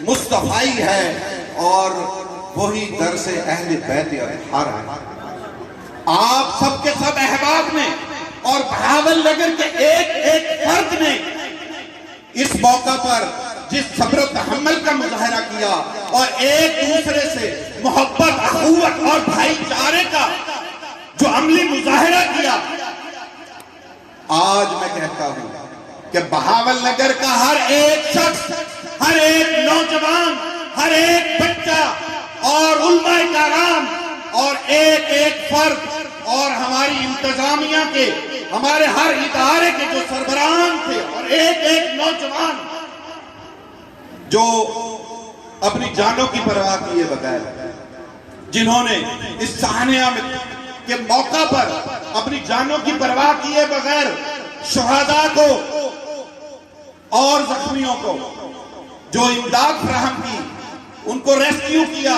मुस्तफाई है और वही दर से अहले बैत अतहार है। आप सबके सब अहबाब ने और बहावल नगर के एक एक फर्द ने इस मौका पर जिस सब्र तहम्मुल का मुजाहरा किया और एक दूसरे से मोहब्बत, अखुवत और भाईचारे का जो अमली मुजाहरा किया, आज मैं कहता हूं कि बहावल नगर का हर एक शख्स, हर एक नौजवान, हर एक बच्चा और उलमाए कराम और एक एक फर्द और हमारी इंतजामिया के, हमारे हर इदारे के जो सरबराहान थे और एक एक नौजवान जो अपनी जानों की परवाह किए बगैर, जिन्होंने इस साहनिया के मौका पर अपनी जानों की परवाह किए बगैर शुहदा को और जख्मियों को जो इमदाद फराहम की, उनको रेस्क्यू किया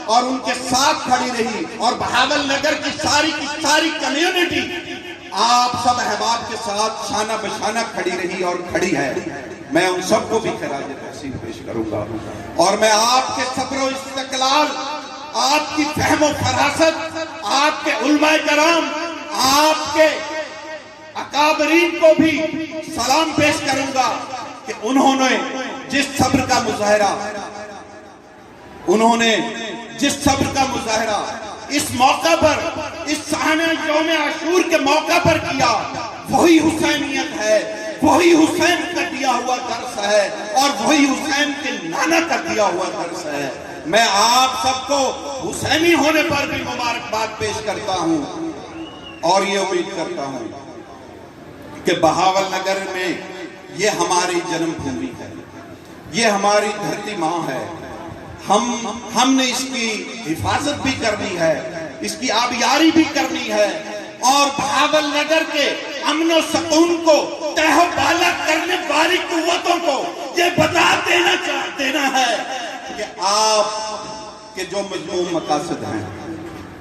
और उनके साथ खड़ी रही और बहावल नगर की सारी कम्युनिटी आप सब अहबाब के साथ शाना बशाना खड़ी रही और खड़ी है। मैं उन सबको भी खराज तहसीन पेश करूंगा और मैं आपके सब्र इस्तक़लाल, आपकी फहम फरासत, आपके उलमाए कराम, आपके अकाबरीन को भी सलाम पेश करूंगा कि उन्होंने जिस सब्र का मुजाहरा इस मौका पर, इस साहना यौम आशूर के मौका पर किया, वही हुसैनियत है, वही हुसैन का दिया हुआ दर्स है और वही हुसैन के नाना का दिया हुआ दर्स है। मैं आप सबको हुसैनी होने पर भी मुबारकबाद पेश करता हूं और ये उम्मीद करता हूं कि बहावल नगर में ये हमारी जन्मभूमि है, ये हमारी धरती माँ है। हमने इसकी हिफाजत भी करनी है, इसकी आबियारी भी करनी है और बहावल नगर के अमन और सुकून को तहबाला करने वाली कुव्वतों को ये बता देना है कि आप के जो मजमूम मकासद हैं,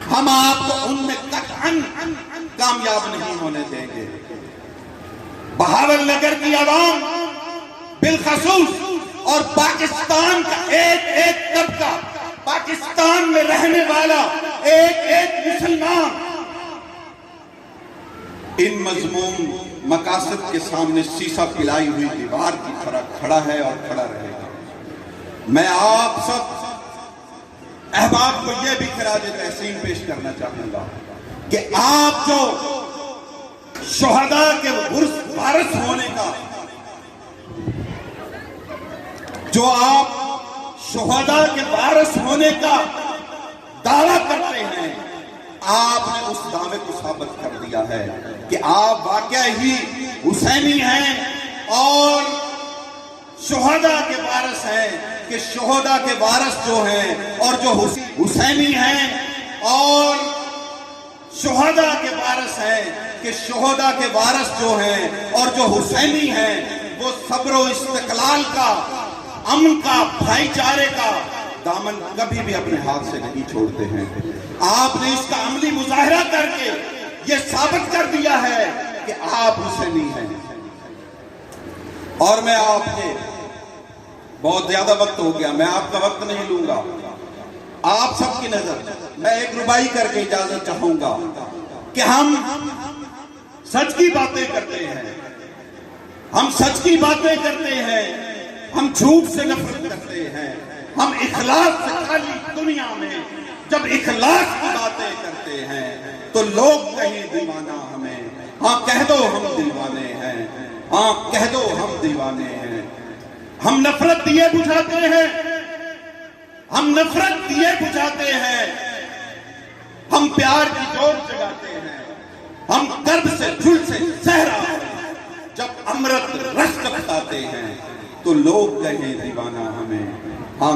हम आपको उनमें कतअन कामयाब नहीं होने देंगे। बहावल नगर की आवाम बिलखसूस और पाकिस्तान का एक एक तबका, पाकिस्तान में रहने वाला एक एक मुसलमान इन मजमूम मकासद के सामने शीशा पिलाई हुई दीवार की तरह खड़ा है और खड़ा रहेगा। मैं आप सब अहबाब को यह भी खराज तहसीन पेश करना चाहूंगा कि आप जो शुहदा के वारिस होने का, जो आप शुहदा के वारिस होने का दावा करते हैं, आपने उस दावे को साबित कर दिया है कि आप वाकई ही हुसैनी हैं और शुहदा के वारिस हैं, कि शुहदा के वारिस जो हैं और जो हुसैनी हैं और शुहदा के वारिस हैं, कि शुहदा के वारिस जो हैं और जो हुसैनी हैं, वो सब्र व इस्तक़लाल का, अमन का, भाईचारे का दामन कभी भी अपने हाथ से नहीं छोड़ते हैं। आपने इसका अमली मुजाहरा करके ये साबित कर दिया है कि आप हुसैनी हैं। और मैं आपने बहुत ज्यादा वक्त हो गया, मैं आपका वक्त नहीं लूंगा। आप सबकी नजर मैं एक रुबाई करके इजाजत चाहूंगा कि हम सच की बातें करते हैं, हम सच की बातें करते हैं, हम झूठ से नफरत करते हैं, हम इखलास से, खाली दुनिया में जब इखलास की बातें करते हैं तो लोग कहें दीवाना हमें, हाँ कह दो हम दीवाने हैं, हाँ कह दो हम दीवाने हैं। हम नफरत दिए बुझाते हैं, हम नफरत दिए बुझाते हैं, हम प्यार की जोत जगाते हैं, हम कर्ब से झुल से सहरा जब अमृत रस बताते हैं तो लोग कहें दीवाना हमें।